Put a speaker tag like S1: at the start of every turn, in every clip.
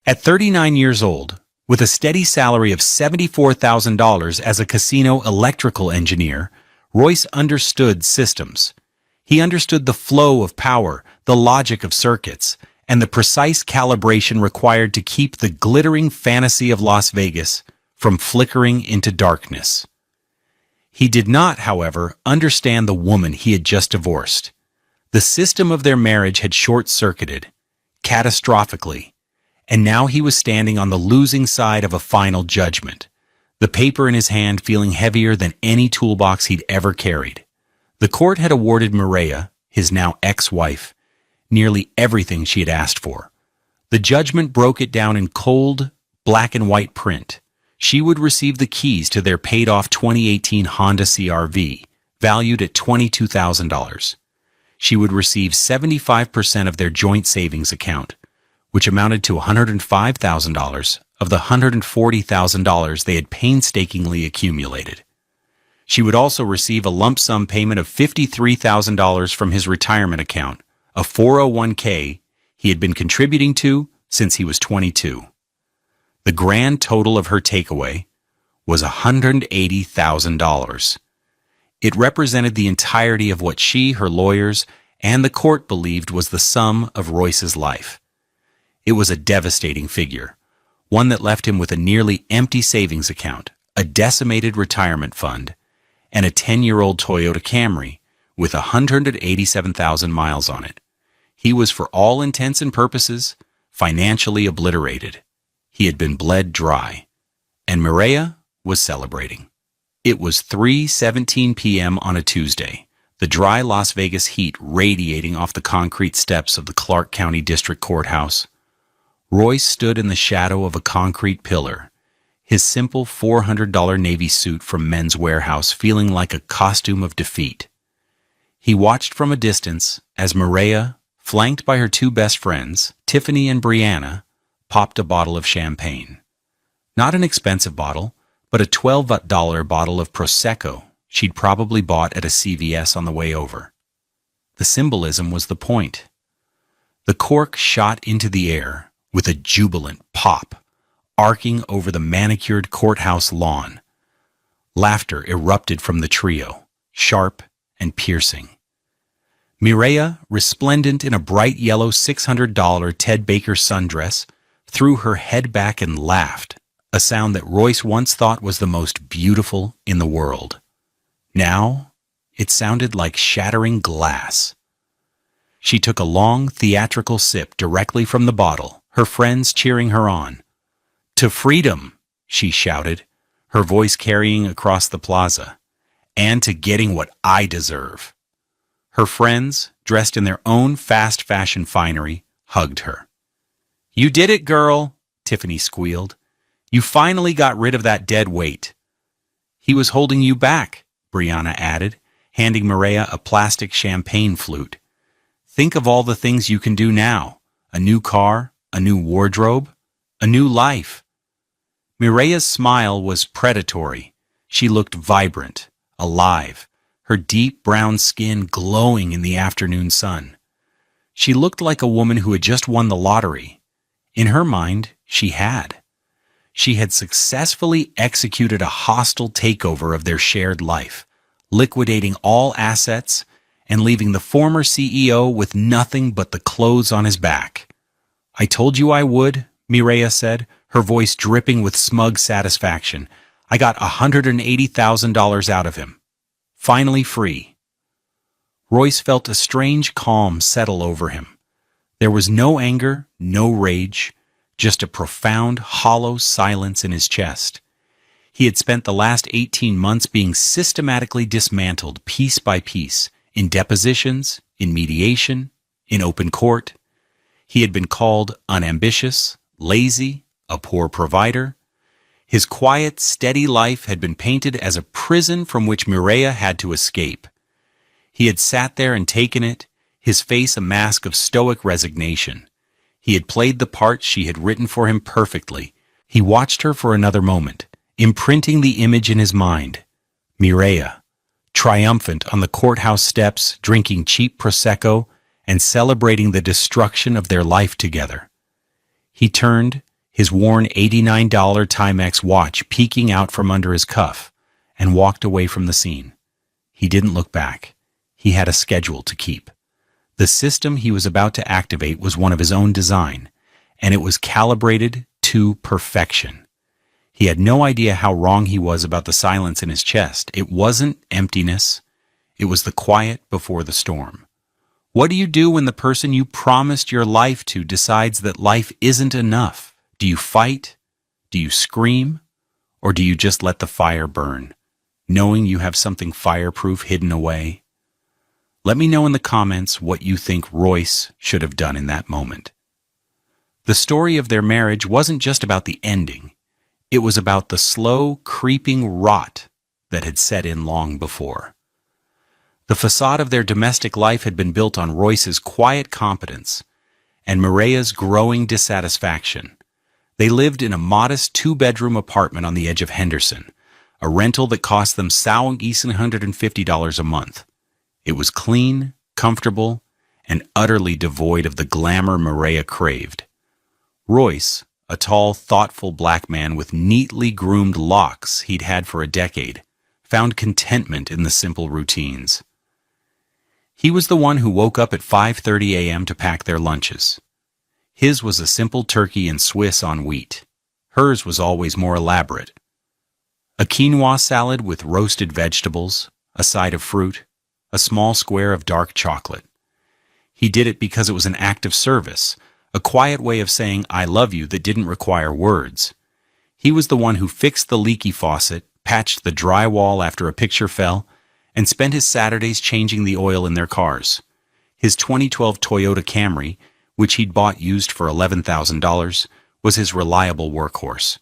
S1: At 39 years old, with a steady salary of $74,000 as a casino electrical engineer, Royce understood systems. He understood the flow of power, the logic of circuits, and the precise calibration required to keep the glittering fantasy of Las Vegas from flickering into darkness. He did not, however, understand the woman he had just divorced. The system of their marriage had short-circuited, catastrophically, and now he was standing on the losing side of a final judgment, the paper in his hand feeling heavier than any toolbox he'd ever carried. The court had awarded Mireya, his now ex-wife, nearly everything she had asked for. The judgment broke it down in cold, black-and-white print. She would receive the keys to their paid-off 2018 Honda CR-V, valued at $22,000. She would receive 75% of their joint savings account, which amounted to $105,000 of the $140,000 they had painstakingly accumulated. She would also receive a lump sum payment of $53,000 from his retirement account, a 401k he had been contributing to since he was 22. The grand total of her takeaway was $180,000. It represented the entirety of what she, her lawyers, and the court believed was the sum of Royce's life. It was a devastating figure, one that left him with a nearly empty savings account, a decimated retirement fund, and a 10-year-old Toyota Camry with 187,000 miles on it. He was, for all intents and purposes, financially obliterated. He had been bled dry, and Mireya was celebrating. It was 3:17 p.m. on a Tuesday, the dry Las Vegas heat radiating off the concrete steps of the Clark County District Courthouse. Royce stood in the shadow of a concrete pillar, his simple $400 Navy suit from Men's Warehouse feeling like a costume of defeat. He watched from a distance as Mireya, flanked by her two best friends, Tiffany and Brianna, popped a bottle of champagne. Not an expensive bottle, but a $12 bottle of Prosecco she'd probably bought at a CVS on the way over. The symbolism was the point. The cork shot into the air with a jubilant pop, arcing over the manicured courthouse lawn. Laughter erupted from the trio, sharp and piercing. Mireya, resplendent in a bright yellow $600 Ted Baker sundress, threw her head back and laughed, a sound that Royce once thought was the most beautiful in the world. Now, it sounded like shattering glass. She took a long, theatrical sip directly from the bottle, her friends cheering her on. "To freedom," she shouted, her voice carrying across the plaza, "and to getting what I deserve." Her friends, dressed in their own fast fashion finery, hugged her. "You did it, girl," Tiffany squealed. "You finally got rid of that dead weight." "He was holding you back," Brianna added, handing Mireya a plastic champagne flute. "Think of all the things you can do now. A new car, a new wardrobe, a new life." Mireya's smile was predatory. She looked vibrant, alive, her deep brown skin glowing in the afternoon sun. She looked like a woman who had just won the lottery. In her mind, she had. She had successfully executed a hostile takeover of their shared life, liquidating all assets and leaving the former CEO with nothing but the clothes on his back. "I told you I would," Mireya said, her voice dripping with smug satisfaction. "I got $180,000 out of him. Finally free." Royce felt a strange calm settle over him. There was no anger, no rage, just a profound, hollow silence in his chest. He had spent the last 18 months being systematically dismantled piece by piece, in depositions, in mediation, in open court. He had been called unambitious, lazy, a poor provider. His quiet, steady life had been painted as a prison from which Mireya had to escape. He had sat there and taken it, his face a mask of stoic resignation. He had played the part she had written for him perfectly. He watched her for another moment, imprinting the image in his mind. Mireya, triumphant on the courthouse steps, drinking cheap Prosecco and celebrating the destruction of their life together. He turned, his worn $89 Timex watch peeking out from under his cuff, and walked away from the scene. He didn't look back. He had a schedule to keep. The system he was about to activate was one of his own design, and it was calibrated to perfection. He had no idea how wrong he was about the silence in his chest. It wasn't emptiness. It was the quiet before the storm. What do you do when the person you promised your life to decides that life isn't enough? Do you fight? Do you scream? Or do you just let the fire burn, knowing you have something fireproof hidden away? Let me know in the comments what you think Royce should have done in that moment. The story of their marriage wasn't just about the ending. It was about the slow, creeping rot that had set in long before. The facade of their domestic life had been built on Royce's quiet competence and Mireya's growing dissatisfaction. They lived in a modest two-bedroom apartment on the edge of Henderson, a rental that cost them $150 a month. It was clean, comfortable, and utterly devoid of the glamour Mireya craved. Royce, a tall, thoughtful black man with neatly groomed locks he'd had for a decade, found contentment in the simple routines. He was the one who woke up at 5:30 a.m. to pack their lunches. His was a simple turkey and Swiss on wheat. Hers was always more elaborate. A quinoa salad with roasted vegetables, a side of fruit, a small square of dark chocolate. He did it because it was an act of service, a quiet way of saying I love you that didn't require words. He was the one who fixed the leaky faucet, patched the drywall after a picture fell, and spent his Saturdays changing the oil in their cars. His 2012 Toyota Camry, which he'd bought used for $11,000, was his reliable workhorse.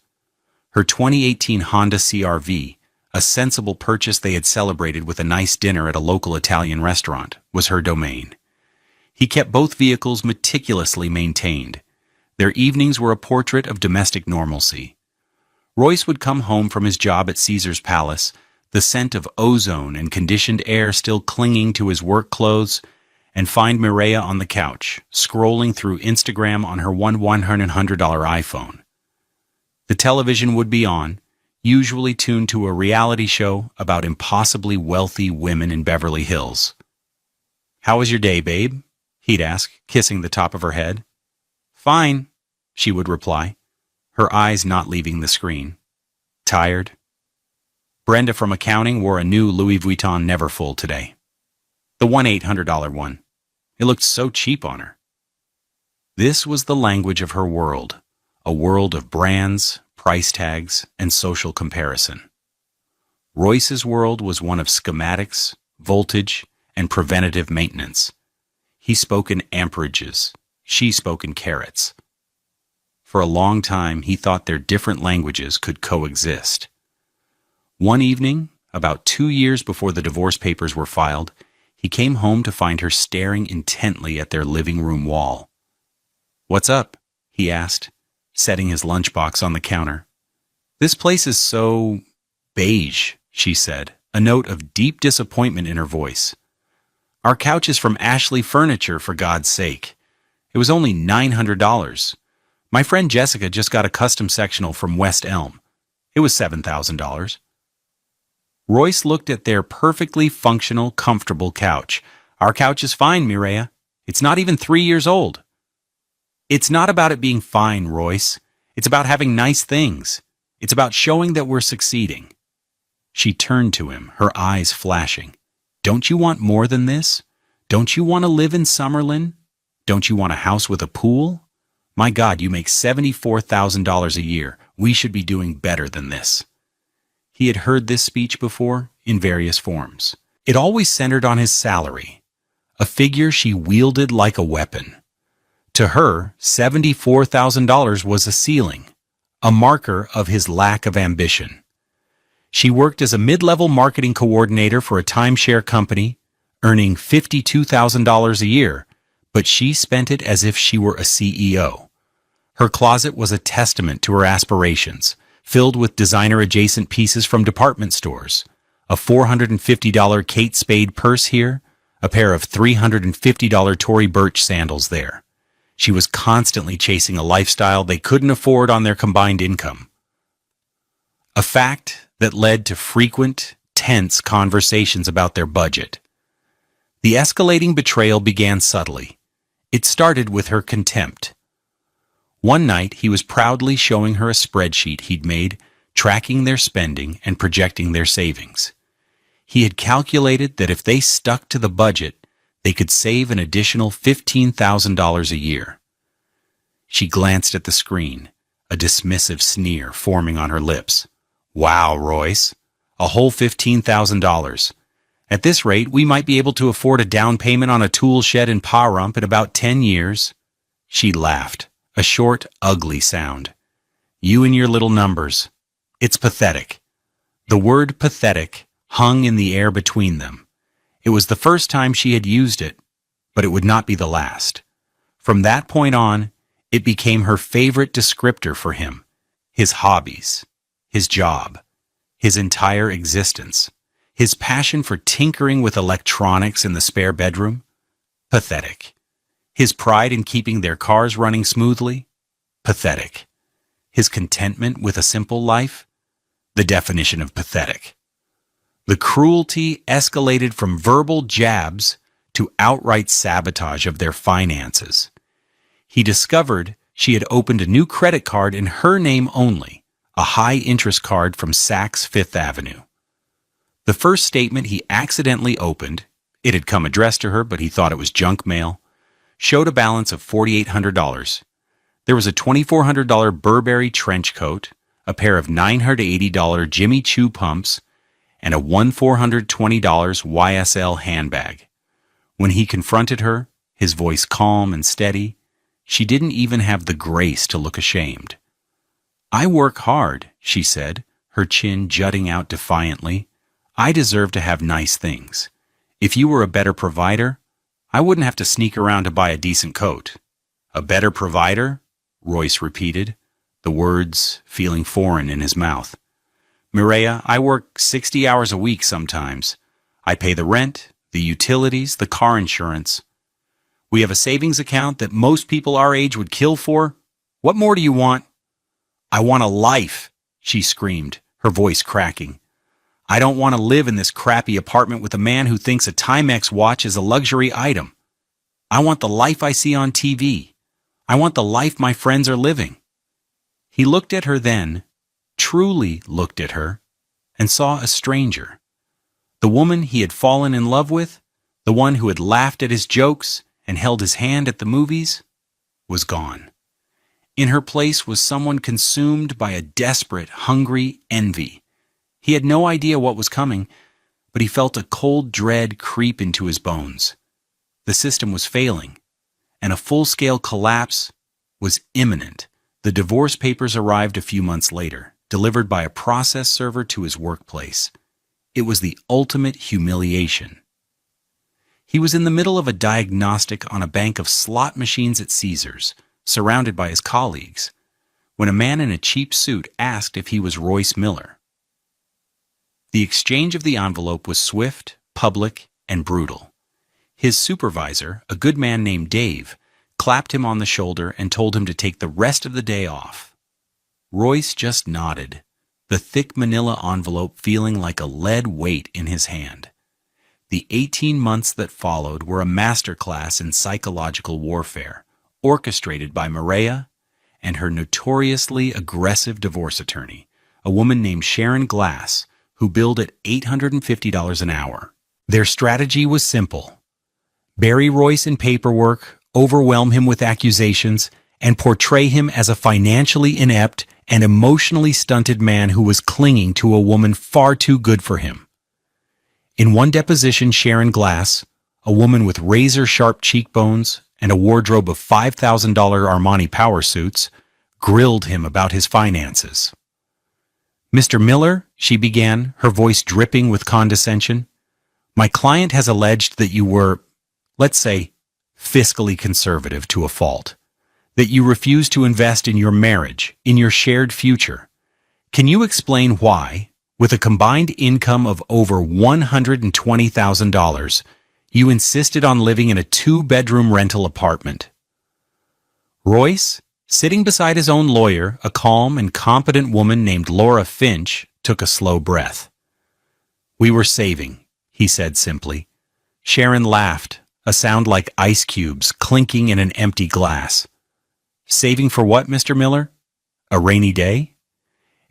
S1: Her 2018 Honda CR-V, a sensible purchase they had celebrated with a nice dinner at a local Italian restaurant, was her domain. He kept both vehicles meticulously maintained. Their evenings were a portrait of domestic normalcy. Royce would come home from his job at Caesar's Palace, the scent of ozone and conditioned air still clinging to his work clothes, and find Mireya on the couch, scrolling through Instagram on her $100 iPhone. The television would be on, usually tuned to a reality show about impossibly wealthy women in Beverly Hills. "How was your day, babe?" he'd ask, kissing the top of her head. "Fine," she would reply, her eyes not leaving the screen. "Tired?" Brenda from accounting wore a new Louis Vuitton Neverfull today. The $1,800 one. It looked so cheap on her. This was the language of her world, a world of brands, price tags, and social comparison. Royce's world was one of schematics, voltage, and preventative maintenance. He spoke in amperages. She spoke in carats. For a long time, he thought their different languages could coexist. One evening, about 2 years before the divorce papers were filed, he came home to find her staring intently at their living room wall. "What's up?" he asked, setting his lunchbox on the counter. "This place is so beige," she said, a note of deep disappointment in her voice. "Our couch is from Ashley Furniture, for God's sake. It was only $900. My friend Jessica just got a custom sectional from West Elm. It was $7,000. Royce looked at their perfectly functional, comfortable couch. "Our couch is fine, Mireya. It's not even 3 years old." "It's not about it being fine, Royce. It's about having nice things. It's about showing that we're succeeding." She turned to him, her eyes flashing. "Don't you want more than this? Don't you want to live in Summerlin? Don't you want a house with a pool? My God, you make $74,000 a year. We should be doing better than this." He had heard this speech before, in various forms. It always centered on his salary, a figure she wielded like a weapon. To her, $74,000 was a ceiling, a marker of his lack of ambition. She worked as a mid-level marketing coordinator for a timeshare company, earning $52,000 a year, but she spent it as if she were a CEO. Her closet was a testament to her aspirations, filled with designer-adjacent pieces from department stores, a $450 Kate Spade purse here, a pair of $350 Tory Burch sandals there. She was constantly chasing a lifestyle they couldn't afford on their combined income. A fact that led to frequent, tense conversations about their budget. The escalating betrayal began subtly. It started with her contempt. One night, he was proudly showing her a spreadsheet he'd made, tracking their spending and projecting their savings. He had calculated that if they stuck to the budget, they could save an additional $15,000 a year. She glanced at the screen, a dismissive sneer forming on her lips. Wow, Royce, a whole $15,000. At this rate, we might be able to afford a down payment on a tool shed in Pahrump in about 10 years. She laughed, a short, ugly sound. You and your little numbers. It's pathetic. The word pathetic hung in the air between them. It was the first time she had used it, but it would not be the last. From that point on, it became her favorite descriptor for him, his hobbies, his job, his entire existence, his passion for tinkering with electronics in the spare bedroom. Pathetic. His pride in keeping their cars running smoothly. Pathetic. His contentment with a simple life. The definition of pathetic. The cruelty escalated from verbal jabs to outright sabotage of their finances. He discovered she had opened a new credit card in her name only, a high-interest card from Saks Fifth Avenue. The first statement he accidentally opened, it had come addressed to her but he thought it was junk mail, showed a balance of $4,800. There was a $2,400 Burberry trench coat, a pair of $980 Jimmy Choo pumps, and a $1,420 YSL handbag. When he confronted her, his voice calm and steady, she didn't even have the grace to look ashamed. I work hard, she said, her chin jutting out defiantly. I deserve to have nice things. If you were a better provider, I wouldn't have to sneak around to buy a decent coat. A better provider? Royce repeated, the words feeling foreign in his mouth. Mireya, I work 60 hours a week sometimes. I pay the rent, the utilities, the car insurance. We have a savings account that most people our age would kill for. What more do you want? I want a life, she screamed, her voice cracking. I don't want to live in this crappy apartment with a man who thinks a Timex watch is a luxury item. I want the life I see on TV. I want the life my friends are living. He looked at her then, truly looked at her, and saw a stranger. The woman he had fallen in love with, the one who had laughed at his jokes and held his hand at the movies, was gone. In her place was someone consumed by a desperate, hungry envy. He had no idea what was coming, but he felt a cold dread creep into his bones. The system was failing, and a full-scale collapse was imminent. The divorce papers arrived a few months later, delivered by a process server to his workplace. It was the ultimate humiliation. He was in the middle of a diagnostic on a bank of slot machines at Caesars, surrounded by his colleagues, when a man in a cheap suit asked if he was Royce Miller. The exchange of the envelope was swift, public, and brutal. His supervisor, a good man named Dave, clapped him on the shoulder and told him to take the rest of the day off. Royce just nodded, the thick manila envelope feeling like a lead weight in his hand. The 18 months that followed were a masterclass in psychological warfare, orchestrated by Mireya and her notoriously aggressive divorce attorney, a woman named Sharon Glass, who billed at $850 an hour. Their strategy was simple. Bury Royce in paperwork, overwhelm him with accusations, and portray him as a financially inept and emotionally stunted man who was clinging to a woman far too good for him. In one deposition, Sharon Glass, a woman with razor-sharp cheekbones and a wardrobe of $5,000 Armani power suits, grilled him about his finances. Mr. Miller, she began, her voice dripping with condescension, my client has alleged that you were, let's say, fiscally conservative to a fault, that you refused to invest in your marriage, in your shared future. Can you explain why, with a combined income of over $120,000, you insisted on living in a 2-bedroom rental apartment? Royce, sitting beside his own lawyer, a calm and competent woman named Laura Finch, took a slow breath. "We were saving," he said simply. Sharon laughed, a sound like ice cubes clinking in an empty glass. "Saving for what, Mr. Miller? A rainy day?"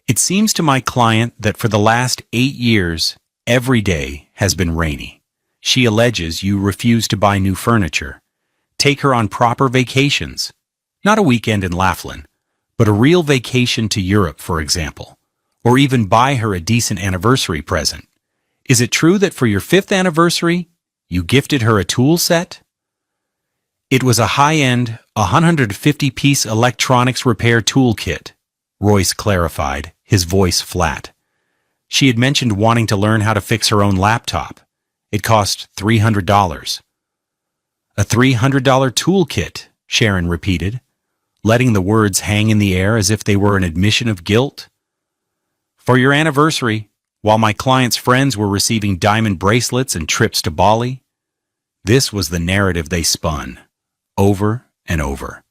S1: "It seems to my client that for the last 8 years, every day has been rainy. She alleges you refuse to buy new furniture, take her on proper vacations, not a weekend in Laughlin, but a real vacation to Europe, for example, or even buy her a decent anniversary present. Is it true that for your 5th anniversary, you gifted her a tool set?" "It was a high-end, 150-piece electronics repair toolkit," Royce clarified, his voice flat. "She had mentioned wanting to learn how to fix her own laptop. It cost $300. "A $300 toolkit," Sharon repeated, letting the words hang in the air as if they were an admission of guilt. "For your anniversary, while my client's friends were receiving diamond bracelets and trips to Bali." This was the narrative they spun, over and over.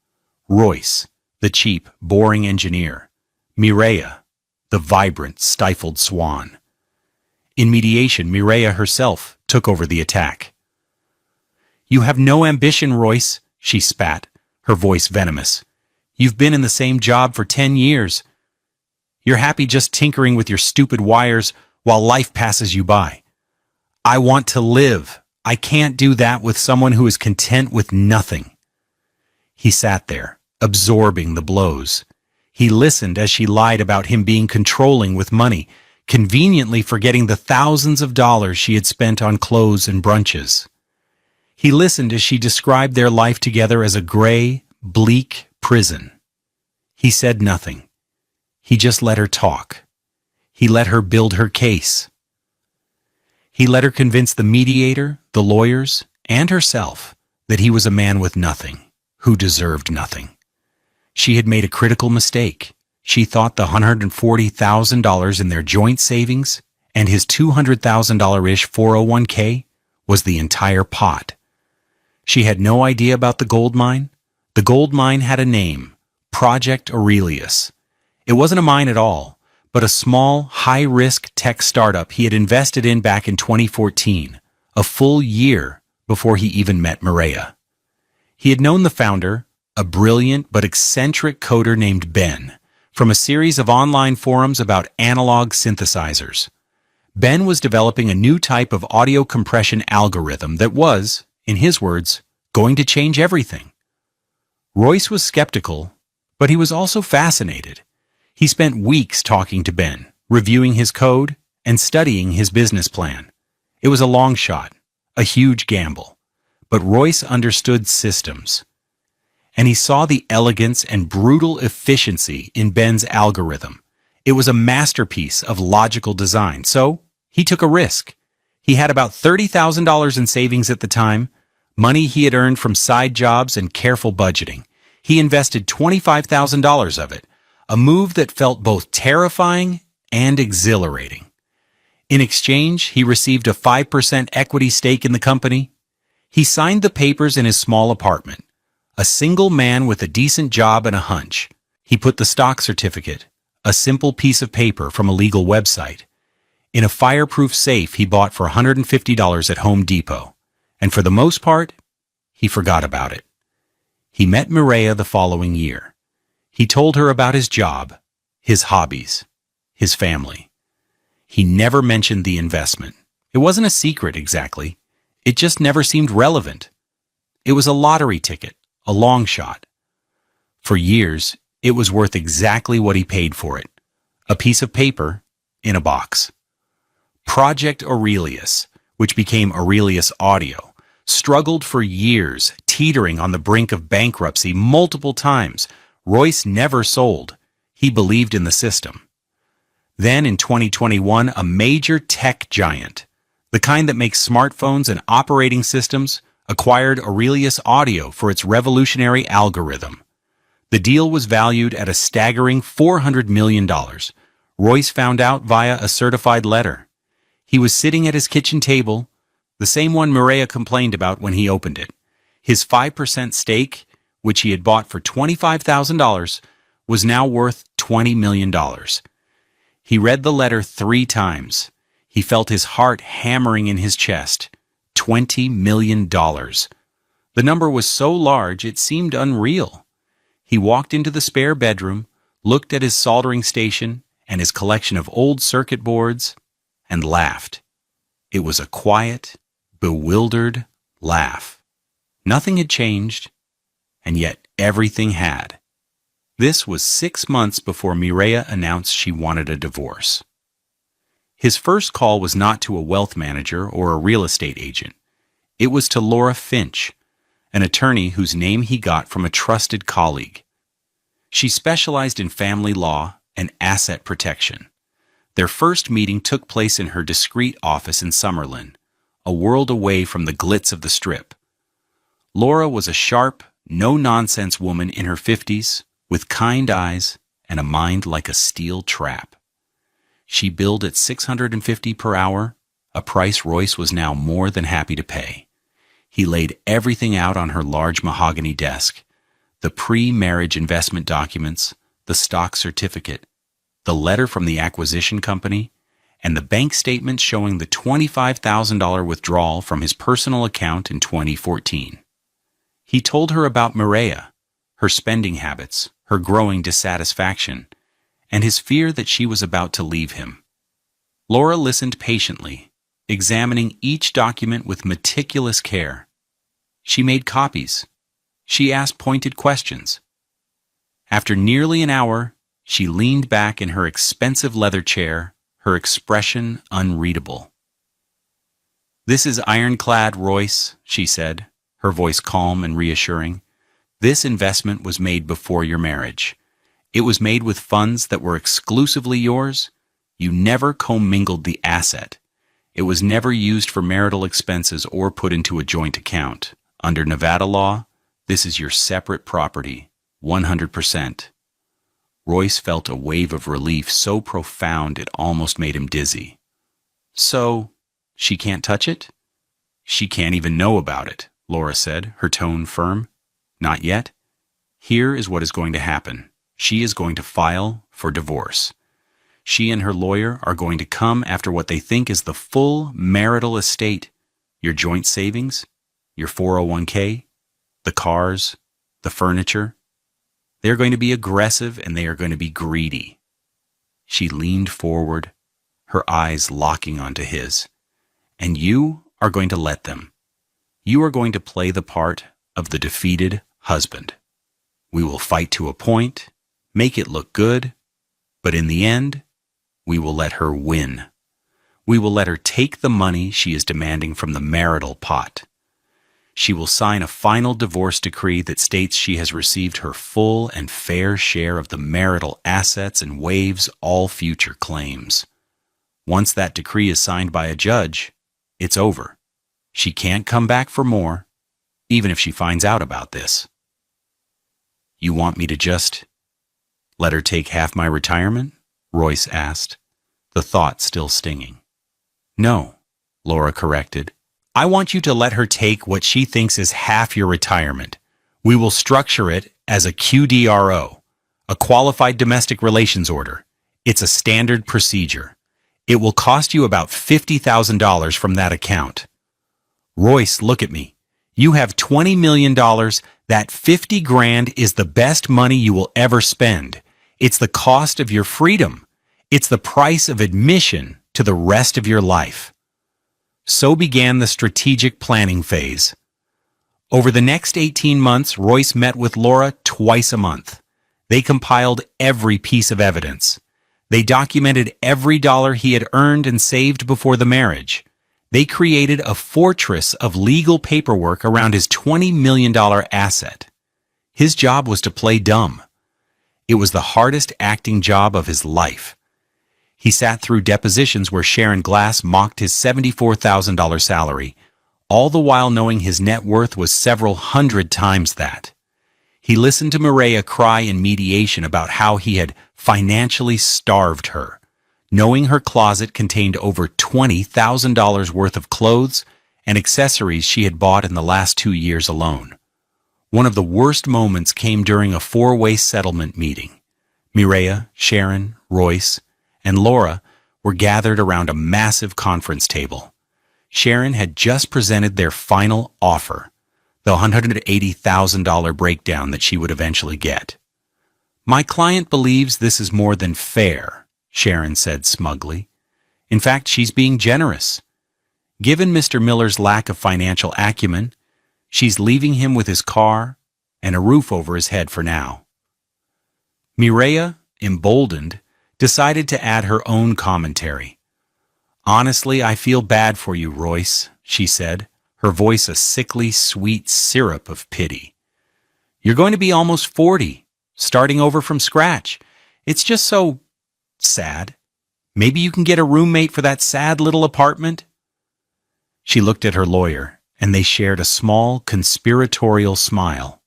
S1: Royce, the cheap, boring engineer. Mireya, the vibrant, stifled swan. In mediation, Mireya herself took over the attack. "You have no ambition, Royce," she spat, her voice venomous. "You've been in the same job for 10 years. You're happy just tinkering with your stupid wires while life passes you by. I want to live. I can't do that with someone who is content with nothing." He sat there, absorbing the blows. He listened as she lied about him being controlling with money, conveniently forgetting the thousands of dollars she had spent on clothes and brunches. He listened as she described their life together as a gray, bleak prison. He said nothing. He just let her talk. He let her build her case. He let her convince the mediator, the lawyers, and herself that he was a man with nothing, who deserved nothing. She had made a critical mistake. She thought the $140,000 in their joint savings and his $200,000-ish 401k was the entire pot. She had no idea about the gold mine. The gold mine had a name, Project Aurelius. It wasn't a mine at all, but a small, high-risk tech startup he had invested in back in 2014, a full year before he even met Mireya. He had known the founder, a brilliant but eccentric coder named Ben, from a series of online forums about analog synthesizers. Ben was developing a new type of audio compression algorithm that was, in his words, going to change everything. Royce was skeptical, but he was also fascinated. He spent weeks talking to Ben, reviewing his code, and studying his business plan. It was a long shot, a huge gamble, but Royce understood systems. And he saw the elegance and brutal efficiency in Ben's algorithm. It was a masterpiece of logical design, so he took a risk. He had about $30,000 in savings at the time, money he had earned from side jobs and careful budgeting. He invested $25,000 of it, a move that felt both terrifying and exhilarating. In exchange, he received a 5% equity stake in the company. He signed the papers in his small apartment. A single man with a decent job and a hunch. He put the stock certificate, a simple piece of paper from a legal website, in a fireproof safe he bought for $150 at Home Depot. And for the most part, he forgot about it. He met Mireya the following year. He told her about his job, his hobbies, his family. He never mentioned the investment. It wasn't a secret exactly. It just never seemed relevant. It was a lottery ticket, a long shot. For years, it was worth exactly what he paid for it. A piece of paper in a box. Project Aurelius, which became Aurelius Audio, struggled for years, teetering on the brink of bankruptcy multiple times. Royce never sold. He believed in the system. Then in 2021, a major tech giant, the kind that makes smartphones and operating systems, acquired Aurelius Audio for its revolutionary algorithm. The deal was valued at a staggering $400 million. Royce found out via a certified letter. He was sitting at his kitchen table, the same one Mireya complained about when he opened it. His 5% stake which he had bought for $25,000, was now worth $20 million. He read the letter 3 times. He felt his heart hammering in his chest. $20 million. The number was so large it seemed unreal. He walked into the spare bedroom, looked at his soldering station and his collection of old circuit boards, and laughed. It was a quiet, bewildered laugh. Nothing had changed, and yet everything had. This was 6 months before Mireya announced she wanted a divorce. His first call was not to a wealth manager or a real estate agent. It was to Laura Finch, an attorney whose name he got from a trusted colleague. She specialized in family law and asset protection. Their first meeting took place in her discreet office in Summerlin, a world away from the glitz of the Strip. Laura was a sharp, no-nonsense woman in her 50s, with kind eyes and a mind like a steel trap. She billed at $650 per hour, a price Royce was now more than happy to pay. He laid everything out on her large mahogany desk: the pre-marriage investment documents, the stock certificate, the letter from the acquisition company, and the bank statement showing the $25,000 withdrawal from his personal account in 2014. He told her about Mireya, her spending habits, her growing dissatisfaction, and his fear that she was about to leave him. Laura listened patiently, examining each document with meticulous care. She made copies. She asked pointed questions. After nearly an hour, she leaned back in her expensive leather chair, her expression unreadable. "This is ironclad, Royce," she said, her voice calm and reassuring. "This investment was made before your marriage. It was made with funds that were exclusively yours. You never commingled the asset. It was never used for marital expenses or put into a joint account. Under Nevada law, this is your separate property, 100%. Royce felt a wave of relief so profound it almost made him dizzy. "So, she can't touch it?" "She can't even know about it," Laura said, her tone firm. "Not yet. Here is what is going to happen. She is going to file for divorce. She and her lawyer are going to come after what they think is the full marital estate, your joint savings, your 401k, the cars, the furniture. They're going to be aggressive and they are going to be greedy." She leaned forward, her eyes locking onto his. "And you are going to let them. You are going to play the part of the defeated husband. We will fight to a point, make it look good, but in the end, we will let her win. We will let her take the money she is demanding from the marital pot. She will sign a final divorce decree that states she has received her full and fair share of the marital assets and waives all future claims. Once that decree is signed by a judge, it's over. She can't come back for more, even if she finds out about this." "You want me to just let her take half my retirement?" Royce asked, the thought still stinging. "No," Laura corrected. "I want you to let her take what she thinks is half your retirement. We will structure it as a QDRO, a Qualified Domestic Relations Order. It's a standard procedure. It will cost you about $50,000 from that account." "Royce, look at me. You have $20 million. That 50 grand is the best money you will ever spend. It's the cost of your freedom. It's the price of admission to the rest of your life." So began the strategic planning phase. Over the next 18 months, Royce met with Laura twice a month. They compiled every piece of evidence. They documented every dollar he had earned and saved before the marriage. They created a fortress of legal paperwork around his $20 million asset. His job was to play dumb. It was the hardest acting job of his life. He sat through depositions where Sharon Glass mocked his $74,000 salary, all the while knowing his net worth was several hundred times that. He listened to Mireya cry in mediation about how he had financially starved her, knowing her closet contained over $20,000 worth of clothes and accessories she had bought in the last 2 years alone. One of the worst moments came during a four-way settlement meeting. Mireya, Sharon, Royce, and Laura were gathered around a massive conference table. Sharon had just presented their final offer, the $180,000 breakdown that she would eventually get. "My client believes this is more than fair," Sharon said smugly. "In fact, she's being generous. Given Mr. Miller's lack of financial acumen, she's leaving him with his car and a roof over his head for now." Mireya, emboldened, decided to add her own commentary. "Honestly, I feel bad for you, Royce," she said, her voice a sickly, sweet syrup of pity. "You're going to be almost 40, starting over from scratch. It's just so sad. Maybe you can get a roommate for that sad little apartment?" She looked at her lawyer, and they shared a small, conspiratorial smile.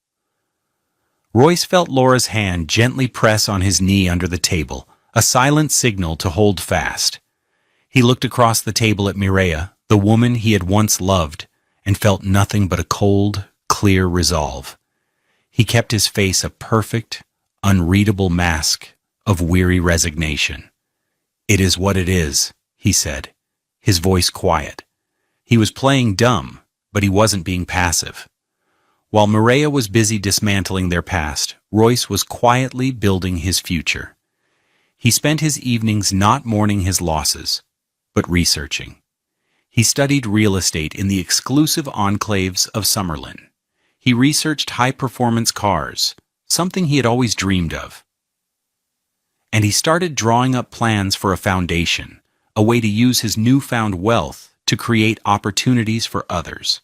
S1: Royce felt Laura's hand gently press on his knee under the table, a silent signal to hold fast. He looked across the table at Mireya, the woman he had once loved, and felt nothing but a cold, clear resolve. He kept his face a perfect, unreadable mask of weary resignation. "It is what it is," he said, his voice quiet. He was playing dumb, but he wasn't being passive. While Mireya was busy dismantling their past, Royce was quietly building his future. He spent his evenings not mourning his losses, but researching. He studied real estate in the exclusive enclaves of Summerlin. He researched high-performance cars, something he had always dreamed of. And he started drawing up plans for a foundation, a way to use his newfound wealth to create opportunities for others.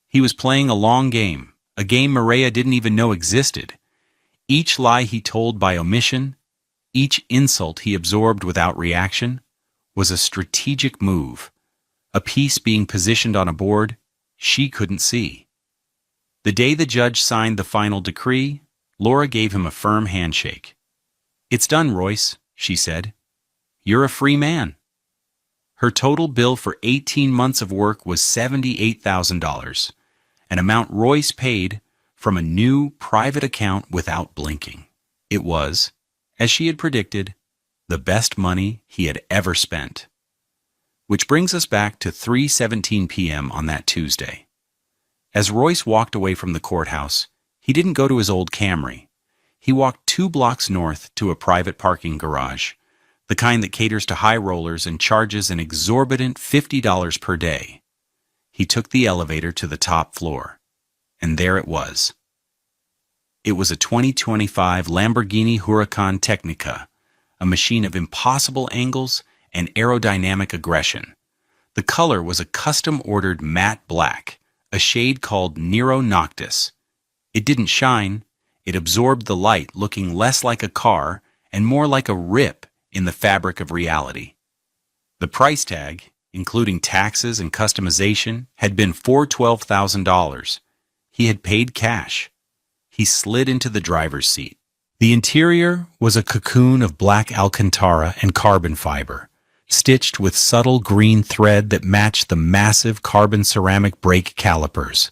S1: He was playing a long game, a game Mireya didn't even know existed. Each lie he told by omission, each insult he absorbed without reaction, was a strategic move, a piece being positioned on a board she couldn't see. The day the judge signed the final decree, Laura gave him a firm handshake. "It's done, Royce," she said. "You're a free man." Her total bill for 18 months of work was $78,000, an amount Royce paid from a new private account without blinking. It was, as she had predicted, the best money he had ever spent. Which brings us back to 3:17 p.m. on that Tuesday. As Royce walked away from the courthouse, he didn't go to his old Camry. He walked 2 blocks north to a private parking garage, the kind that caters to high rollers and charges an exorbitant $50 per day. He took the elevator to the top floor, and there it was. It was a 2025 Lamborghini Huracan Technica, a machine of impossible angles and aerodynamic aggression. The color was a custom-ordered matte black, a shade called Nero Noctis. It didn't shine, it absorbed the light, looking less like a car and more like a rip in the fabric of reality. The price tag, including taxes and customization, had been $412,000. He had paid cash. He slid into the driver's seat. The interior was a cocoon of black Alcantara and carbon fiber, stitched with subtle green thread that matched the massive carbon ceramic brake calipers.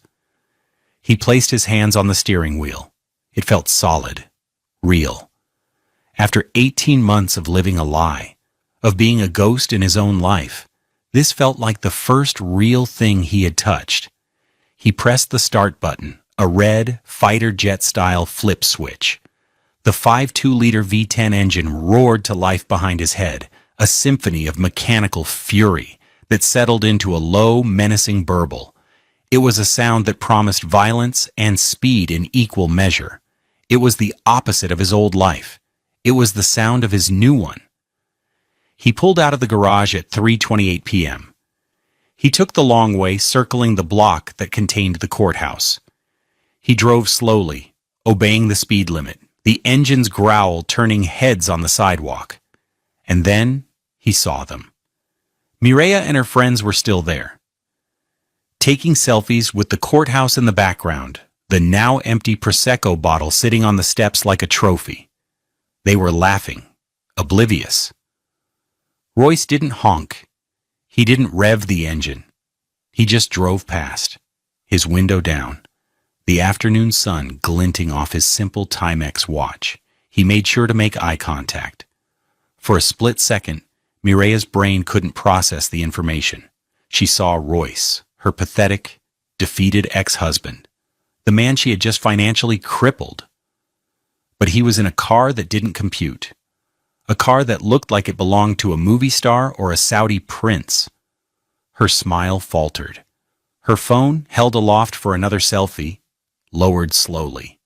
S1: He placed his hands on the steering wheel. It felt solid, real. After 18 months of living a lie, of being a ghost in his own life, this felt like the first real thing he had touched. He pressed the start button, a red, fighter jet-style flip switch. The 5.2-liter V10 engine roared to life behind his head, a symphony of mechanical fury that settled into a low, menacing burble. It was a sound that promised violence and speed in equal measure. It was the opposite of his old life. It was the sound of his new one. He pulled out of the garage at 3:28 p.m. He took the long way, circling the block that contained the courthouse. He drove slowly, obeying the speed limit, the engine's growl turning heads on the sidewalk. And then he saw them. Mireya and her friends were still there, taking selfies with the courthouse in the background, the now empty Prosecco bottle sitting on the steps like a trophy. They were laughing, oblivious. Royce didn't honk. He didn't rev the engine. He just drove past, his window down, the afternoon sun glinting off his simple Timex watch. He made sure to make eye contact. For a split second, Mireya's brain couldn't process the information. She saw Royce, her pathetic, defeated ex-husband, the man she had just financially crippled. But he was in a car that didn't compute. A car that looked like it belonged to a movie star or a Saudi prince. Her smile faltered. Her phone, held aloft for another selfie, lowered slowly.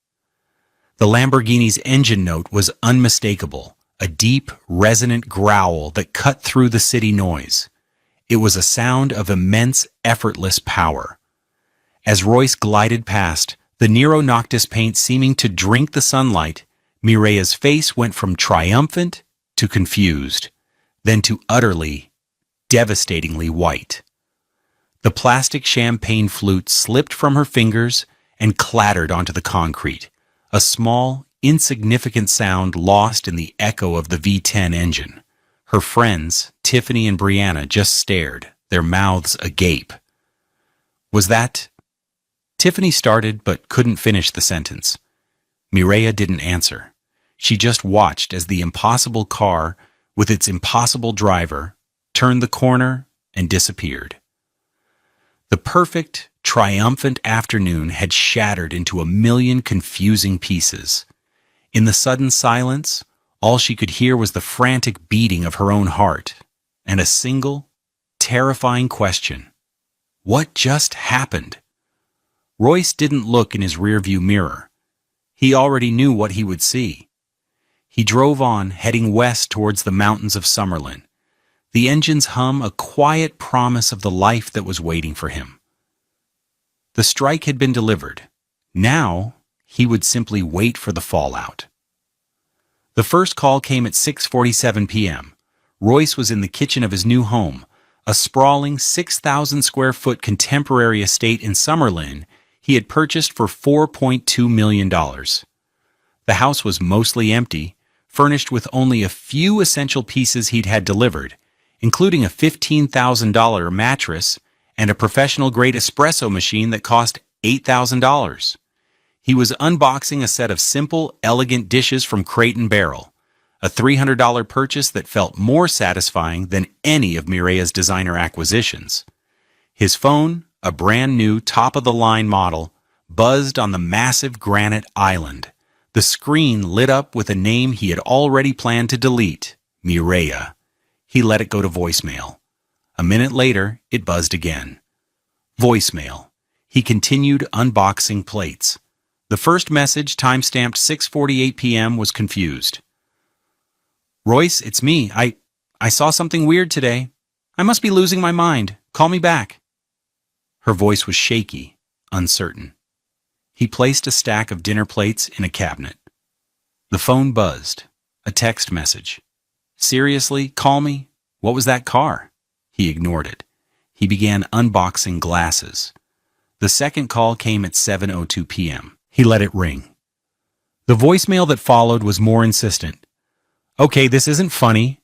S1: The Lamborghini's engine note was unmistakable, a deep, resonant growl that cut through the city noise. It was a sound of immense, effortless power. As Royce glided past, the Nero Noctis paint seeming to drink the sunlight, Mireya's face went from triumphant to confused, then to utterly, devastatingly white. The plastic champagne flute slipped from her fingers and clattered onto the concrete, a small, insignificant sound lost in the echo of the V10 engine. Her friends, Tiffany and Brianna, just stared, their mouths agape. Was that... Tiffany started but couldn't finish the sentence. Mireya didn't answer. She just watched as the impossible car, with its impossible driver, turned the corner and disappeared. The perfect, triumphant afternoon had shattered into a million confusing pieces. In the sudden silence, all she could hear was the frantic beating of her own heart, and a single, terrifying question. What just happened? Royce didn't look in his rearview mirror. He already knew what he would see. He drove on, heading west towards the mountains of Summerlin, the engine's hum a quiet promise of the life that was waiting for him. The strike had been delivered. Now, he would simply wait for the fallout. The first call came at 6:47 p.m. Royce was in the kitchen of his new home, a sprawling 6,000-square-foot contemporary estate in Summerlin he had purchased for $4.2 million. The house was mostly empty, furnished with only a few essential pieces he'd had delivered, including a $15,000 mattress and a professional-grade espresso machine that cost $8,000. He was unboxing a set of simple, elegant dishes from Crate and Barrel, a $300 purchase that felt more satisfying than any of Mireya's designer acquisitions. His phone, a brand-new, top-of-the-line model, buzzed on the massive granite island. The screen lit up with a name he had already planned to delete, Mireya. He let it go to voicemail. A minute later, it buzzed again. Voicemail. He continued unboxing plates. The first message, timestamped 6:48 p.m., was confused. Royce, it's me. I saw something weird today. I must be losing my mind. Call me back. Her voice was shaky, uncertain. He placed a stack of dinner plates in a cabinet. The phone buzzed. A text message. Seriously, call me? What was that car? He ignored it. He began unboxing glasses. The second call came at 7:02 p.m. He let it ring. The voicemail that followed was more insistent. Okay, this isn't funny.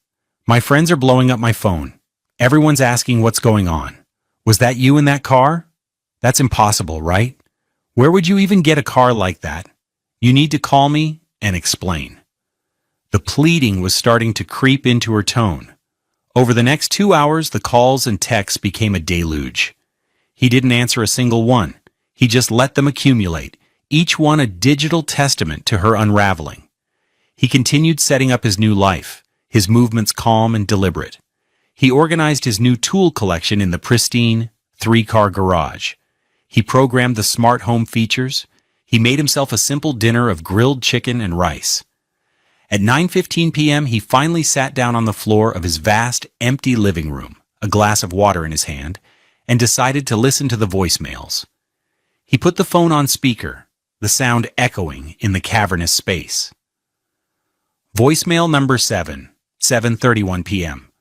S1: My friends are blowing up my phone. Everyone's asking what's going on. Was that you in that car? That's impossible, right? Where would you even get a car like that? You need to call me and explain. The pleading was starting to creep into her tone. Over the next 2 hours, the calls and texts became a deluge. He didn't answer a single one. He just let them accumulate, each one a digital testament to her unraveling. He continued setting up his new life, his movements calm and deliberate. He organized his new tool collection in the pristine, 3-car garage. He programmed the smart home features. He made himself a simple dinner of grilled chicken and rice. At 9:15 p.m., he finally sat down on the floor of his vast, empty living room, a glass of water in his hand, and decided to listen to the voicemails. He put the phone on speaker, the sound echoing in the cavernous space. Voicemail number 7, 7:31 p.m.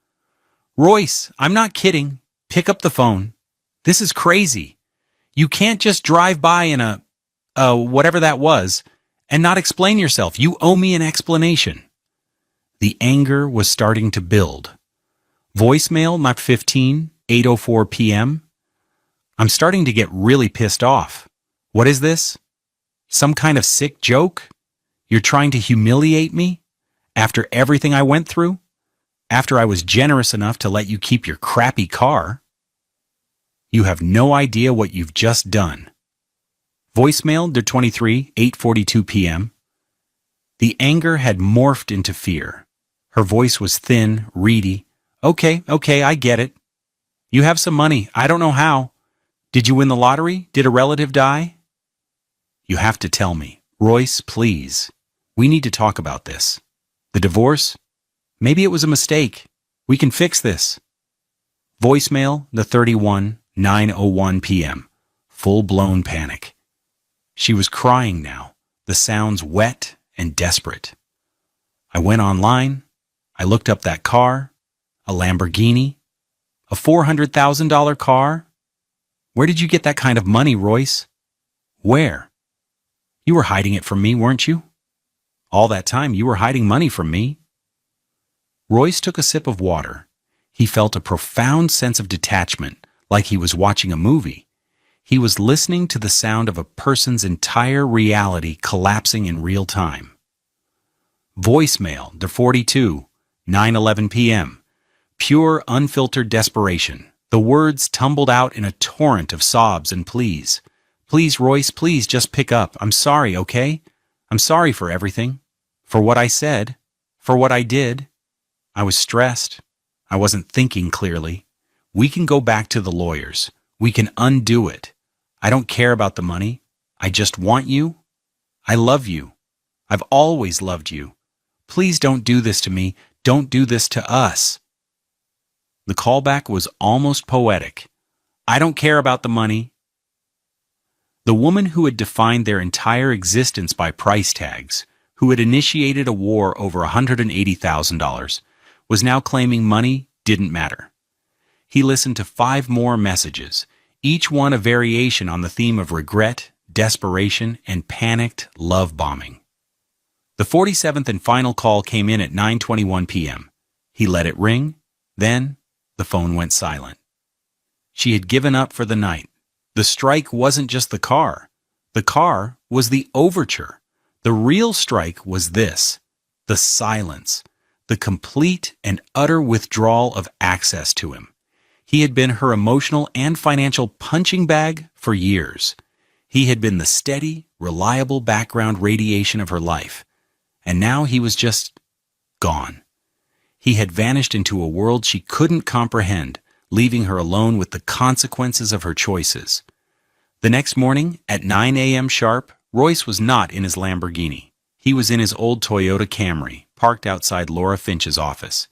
S1: Royce, I'm not kidding. Pick up the phone. This is crazy. You can't just drive by in a whatever that was, and not explain yourself. You owe me an explanation. The anger was starting to build. Voicemail number 15, 8:04 p.m. I'm starting to get really pissed off. What is this? Some kind of sick joke? You're trying to humiliate me? After everything I went through? After I was generous enough to let you keep your crappy car? You have no idea what you've just done. Voicemail, der 23, 8:42 p.m. The anger had morphed into fear. Her voice was thin, reedy. Okay, I get it. You have some money. I don't know how. Did you win the lottery? Did a relative die? You have to tell me. Royce, please. We need to talk about this. The divorce? Maybe it was a mistake. We can fix this. Voicemail, the 31, 9:01 p.m. Full-blown panic. She was crying now, the sounds wet and desperate. I went online. I looked up that car. A Lamborghini. A $400,000 car. Where did you get that kind of money, Royce? Where? You were hiding it from me, weren't you? All that time you were hiding money from me. Royce took a sip of water. He felt a profound sense of detachment, like he was watching a movie. He was listening to the sound of a person's entire reality collapsing in real time. Voicemail, der 42, 9:11 p.m. Pure, unfiltered desperation. The words tumbled out in a torrent of sobs and pleas. Please, Royce, please just pick up. I'm sorry, okay? I'm sorry for everything. For what I said. For what I did. I was stressed. I wasn't thinking clearly. We can go back to the lawyers. We can undo it. I don't care about the money. I just want you. I love you. I've always loved you. Please don't do this to me. Don't do this to us. The callback was almost poetic. I don't care about the money. The woman who had defined their entire existence by price tags, who had initiated a war over $180,000, was now claiming money didn't matter. He listened to 5 more messages, each one a variation on the theme of regret, desperation, and panicked love bombing. The 47th and final call came in at 9:21 p.m. He let it ring, then the phone went silent. She had given up for the night. The strike wasn't just the car. The car was the overture. The real strike was this: the silence, the complete and utter withdrawal of access to him. He had been her emotional and financial punching bag for years. He had been the steady, reliable background radiation of her life. And now he was just gone. He had vanished into a world she couldn't comprehend, leaving her alone with the consequences of her choices. The next morning, at 9 a.m. sharp, Royce was not in his Lamborghini. He was in his old Toyota Camry, parked outside Laura Finch's office.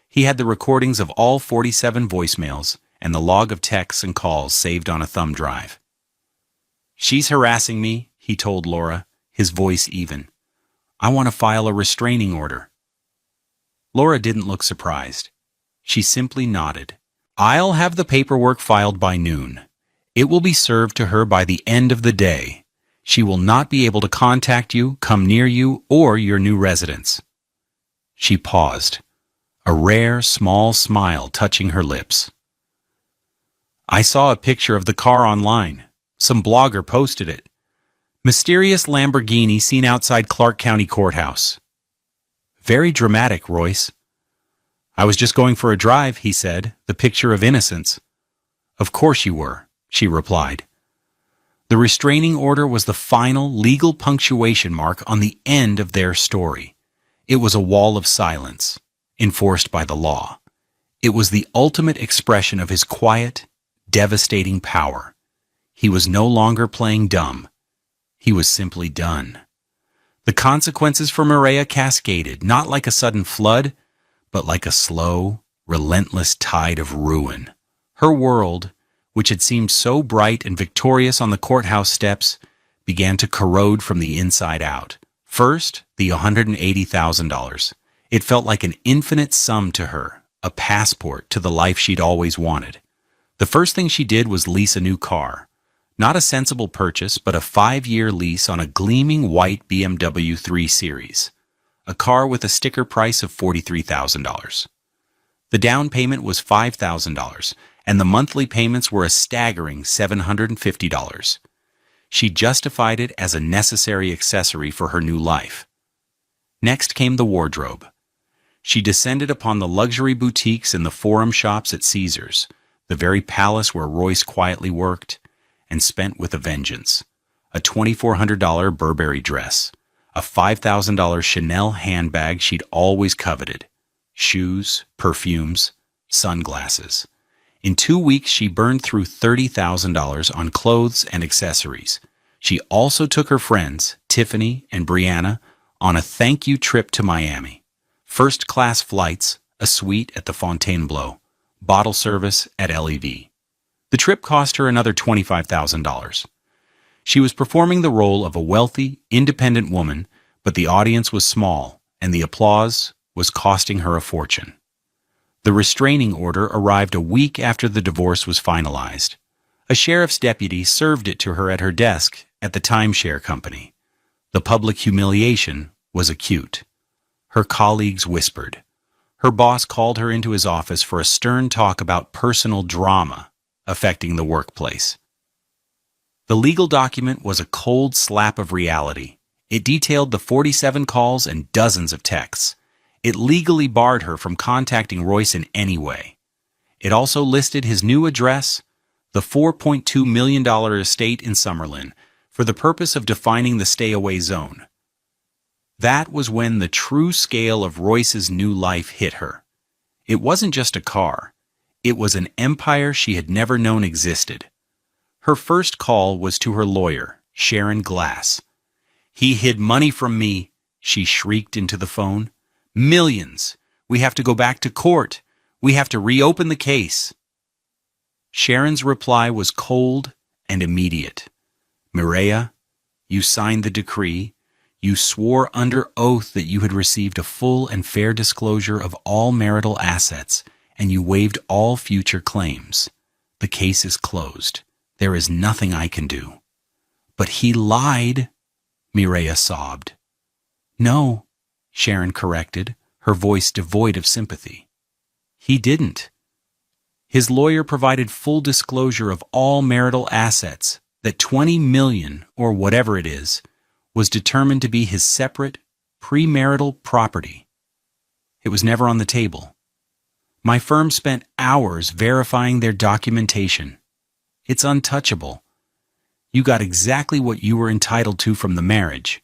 S1: He had the recordings of all 47 voicemails and the log of texts and calls saved on a thumb drive. She's harassing me, he told Laura, his voice even. I want to file a restraining order. Laura didn't look surprised. She simply nodded. I'll have the paperwork filed by noon. It will be served to her by the end of the day. She will not be able to contact you, come near you, or your new residence. She paused, a rare, small smile touching her lips. I saw a picture of the car online. Some blogger posted it. Mysterious Lamborghini seen outside Clark County Courthouse. Very dramatic, Royce. I was just going for a drive, he said, the picture of innocence. Of course you were, she replied. The restraining order was the final legal punctuation mark on the end of their story. It was a wall of silence, enforced by the law. It was the ultimate expression of his quiet, devastating power. He was no longer playing dumb. He was simply done. The consequences for Mireya cascaded, not like a sudden flood, but like a slow, relentless tide of ruin. Her world, which had seemed so bright and victorious on the courthouse steps, began to corrode from the inside out. First, the $180,000. It felt like an infinite sum to her, a passport to the life she'd always wanted. The first thing she did was lease a new car. Not a sensible purchase, but a 5-year lease on a gleaming white BMW 3 Series, a car with a sticker price of $43,000. The down payment was $5,000, and the monthly payments were a staggering $750. She justified it as a necessary accessory for her new life. Next came the wardrobe. She descended upon the luxury boutiques and the forum shops at Caesars, the very palace where Royce quietly worked, and spent with a vengeance. A $2,400 Burberry dress, a $5,000 Chanel handbag she'd always coveted, shoes, perfumes, sunglasses. In 2 weeks, she burned through $30,000 on clothes and accessories. She also took her friends, Tiffany and Brianna, on a thank-you trip to Miami. First-class flights, a suite at the Fontainebleau, bottle service at LEV. The trip cost her another $25,000. She was performing the role of a wealthy, independent woman, but the audience was small, and the applause was costing her a fortune. The restraining order arrived a week after the divorce was finalized. A sheriff's deputy served it to her at her desk at the timeshare company. The public humiliation was acute. Her colleagues whispered. Her boss called her into his office for a stern talk about personal drama affecting the workplace. The legal document was a cold slap of reality. It detailed the 47 calls and dozens of texts. It legally barred her from contacting Royce in any way. It also listed his new address, the $4.2 million estate in Summerlin, for the purpose of defining the stay-away zone. That was when the true scale of Royce's new life hit her. It wasn't just a car. It was an empire she had never known existed. Her first call was to her lawyer, Sharon Glass. "He hid money from me," she shrieked into the phone. "Millions. We have to go back to court. We have to reopen the case." Sharon's reply was cold and immediate. "Mireya, you signed the decree. You swore under oath that you had received a full and fair disclosure of all marital assets, and you waived all future claims. The case is closed. There is nothing I can do." "But he lied," Mireya sobbed. "No," Sharon corrected, her voice devoid of sympathy. "He didn't. His lawyer provided full disclosure of all marital assets, that $20 million, or whatever it is, was determined to be his separate, premarital property. It was never on the table. My firm spent hours verifying their documentation. It's untouchable. You got exactly what you were entitled to from the marriage.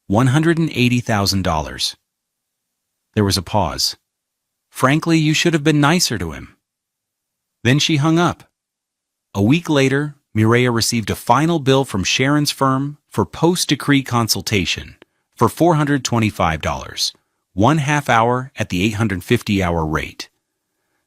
S1: $180,000. There was a pause. "Frankly, you should have been nicer to him." Then she hung up. A week later, Mireya received a final bill from Sharon's firm for post-decree consultation for $425, 1/2 hour at the 850-hour rate.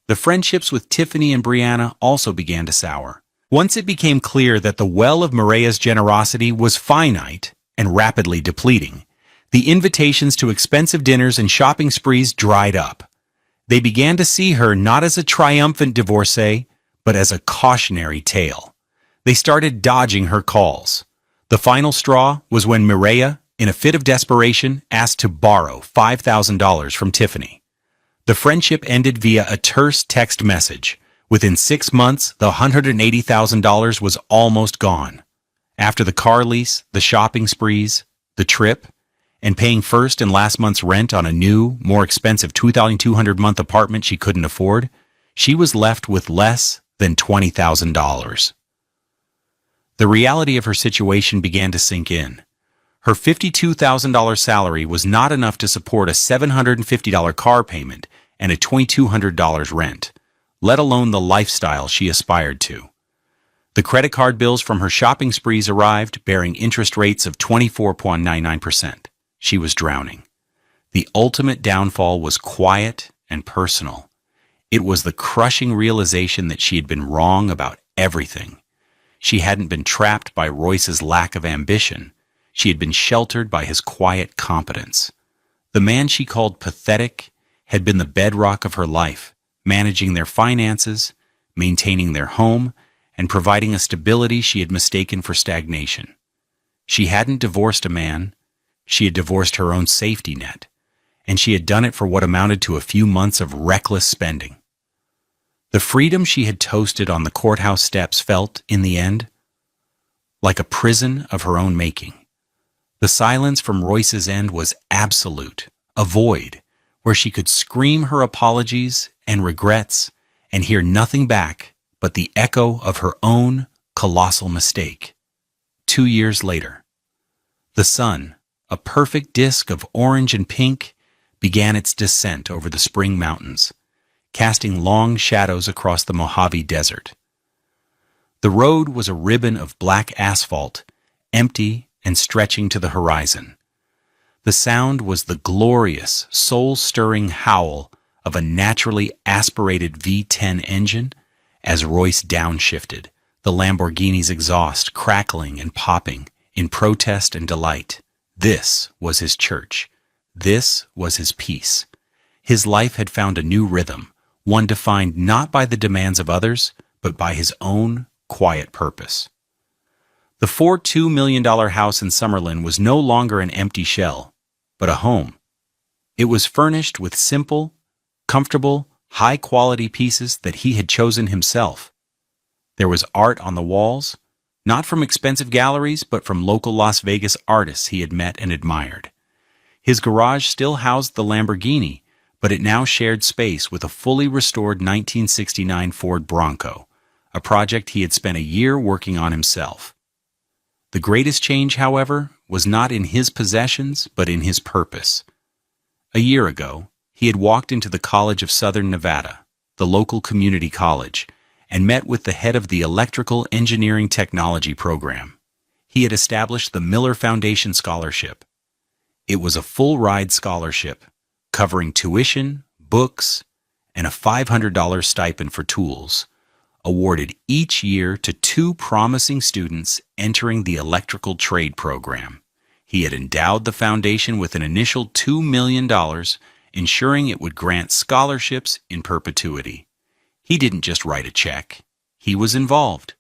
S1: The friendships with Tiffany and Brianna also began to sour. Once it became clear that the well of Mireya's generosity was finite and rapidly depleting, the invitations to expensive dinners and shopping sprees dried up. They began to see her not as a triumphant divorcee, but as a cautionary tale. They started dodging her calls. The final straw was when Mireya, in a fit of desperation, asked to borrow $5,000 from Tiffany. The friendship ended via a terse text message. Within 6 months, the $180,000 was almost gone. After the car lease, the shopping sprees, the trip, and paying first and last month's rent on a new, more expensive $2,200-month apartment she couldn't afford, she was left with less than $20,000. The reality of her situation began to sink in. Her $52,000 salary was not enough to support a $750 car payment and a $2,200 rent, let alone the lifestyle she aspired to. The credit card bills from her shopping sprees arrived, bearing interest rates of 24.99%. She was drowning. The ultimate downfall was quiet and personal. It was the crushing realization that she had been wrong about everything. She hadn't been trapped by Royce's lack of ambition. She had been sheltered by his quiet competence. The man she called pathetic had been the bedrock of her life, managing their finances, maintaining their home, and providing a stability she had mistaken for stagnation. She hadn't divorced a man. She had divorced her own safety net, and she had done it for what amounted to a few months of reckless spending. The freedom she had toasted on the courthouse steps felt, in the end, like a prison of her own making. The silence from Royce's end was absolute, a void, where she could scream her apologies and regrets and hear nothing back but the echo of her own colossal mistake. 2 years later, the sun, a perfect disk of orange and pink, began its descent over the spring mountains, casting long shadows across the Mojave Desert. The road was a ribbon of black asphalt, empty and stretching to the horizon. The sound was the glorious, soul-stirring howl of a naturally aspirated V10 engine as Royce downshifted, the Lamborghini's exhaust crackling and popping in protest and delight. This was his church. This was his peace. His life had found a new rhythm, one defined not by the demands of others, but by his own quiet purpose. The $2 million house in Summerlin was no longer an empty shell, but a home. It was furnished with simple, comfortable, high-quality pieces that he had chosen himself. There was art on the walls, not from expensive galleries, but from local Las Vegas artists he had met and admired. His garage still housed the Lamborghini, but it now shared space with a fully restored 1969 Ford Bronco, a project he had spent a year working on himself. The greatest change, however, was not in his possessions, but in his purpose. A year ago, he had walked into the College of Southern Nevada, the local community college, and met with the head of the Electrical Engineering Technology program. He had established the Miller Foundation Scholarship. It was a full-ride scholarship, covering tuition, books, and a $500 stipend for tools, awarded each year to 2 promising students entering the electrical trade program. He had endowed the foundation with an initial $2 million, ensuring it would grant scholarships in perpetuity. He didn't just write a check. He was involved.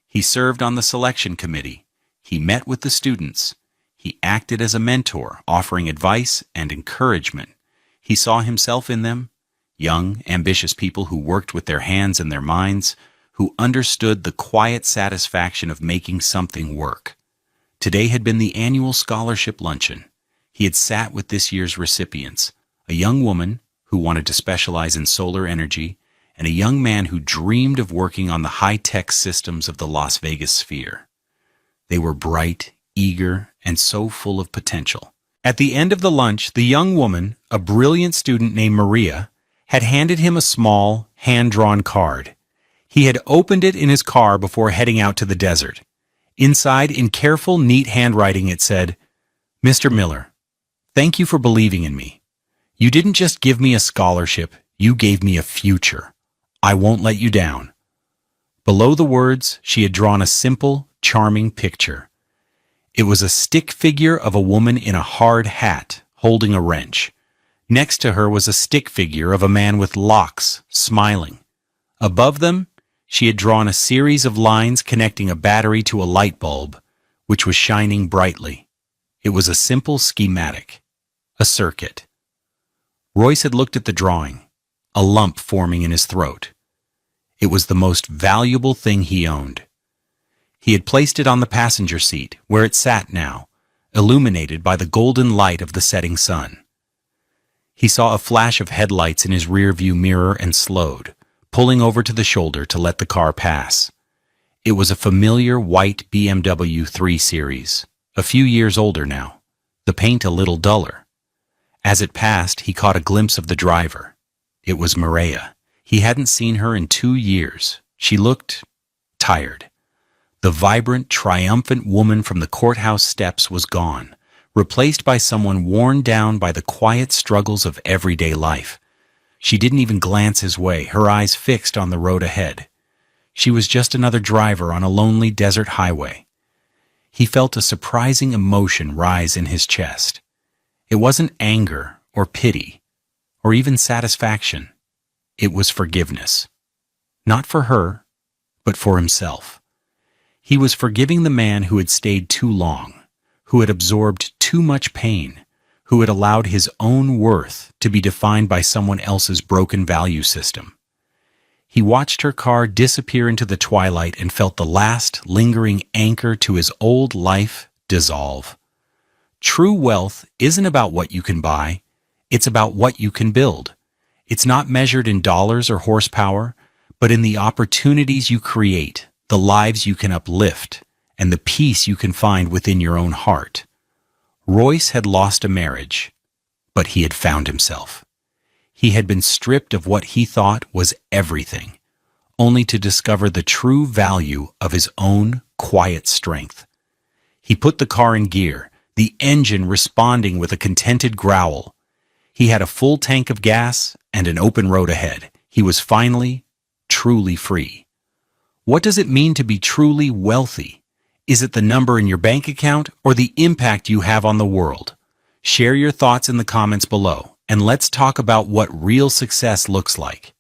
S1: He served on the selection committee. He met with the students. He acted as a mentor, offering advice and encouragement. He saw himself in them, young, ambitious people who worked with their hands and their minds, who understood the quiet satisfaction of making something work. Today had been the annual scholarship luncheon. He had sat with this year's recipients, a young woman who wanted to specialize in solar energy, and a young man who dreamed of working on the high-tech systems of the Las Vegas sphere. They were bright, eager, and so full of potential. At the end of the lunch, the young woman, a brilliant student named Maria, had handed him a small, hand-drawn card. He had opened it in his car before heading out to the desert. Inside, in careful, neat handwriting, it said, "Mr. Miller, thank you for believing in me. You didn't just give me a scholarship, you gave me a future. I won't let you down." Below the words, she had drawn a simple, charming picture. It was a stick figure of a woman in a hard hat, holding a wrench. Next to her was a stick figure of a man with locks, smiling. Above them, she had drawn a series of lines connecting a battery to a light bulb, which was shining brightly. It was a simple schematic, a circuit. Royce had looked at the drawing, a lump forming in his throat. It was the most valuable thing he owned. He had placed it on the passenger seat, where it sat now, illuminated by the golden light of the setting sun. He saw a flash of headlights in his rear-view mirror and slowed, pulling over to the shoulder to let the car pass. It was a familiar white BMW 3 Series, a few years older now, the paint a little duller. As it passed, he caught a glimpse of the driver. It was Maria. He hadn't seen her in 2 years. She looked tired. The vibrant, triumphant woman from the courthouse steps was gone, replaced by someone worn down by the quiet struggles of everyday life. She didn't even glance his way, her eyes fixed on the road ahead. She was just another driver on a lonely desert highway. He felt a surprising emotion rise in his chest. It wasn't anger or pity, or even satisfaction. It was forgiveness. Not for her, but for himself. He was forgiving the man who had stayed too long, who had absorbed too much pain, who had allowed his own worth to be defined by someone else's broken value system. He watched her car disappear into the twilight and felt the last lingering anchor to his old life dissolve. True wealth isn't about what you can buy, it's about what you can build. It's not measured in dollars or horsepower, but in the opportunities you create, the lives you can uplift, and the peace you can find within your own heart. Royce had lost a marriage, but he had found himself. He had been stripped of what he thought was everything, only to discover the true value of his own quiet strength. He put the car in gear, the engine responding with a contented growl. He had a full tank of gas and an open road ahead. He was finally, truly free. What does it mean to be truly wealthy? Is it the number in your bank account or the impact you have on the world? Share your thoughts in the comments below, and let's talk about what real success looks like.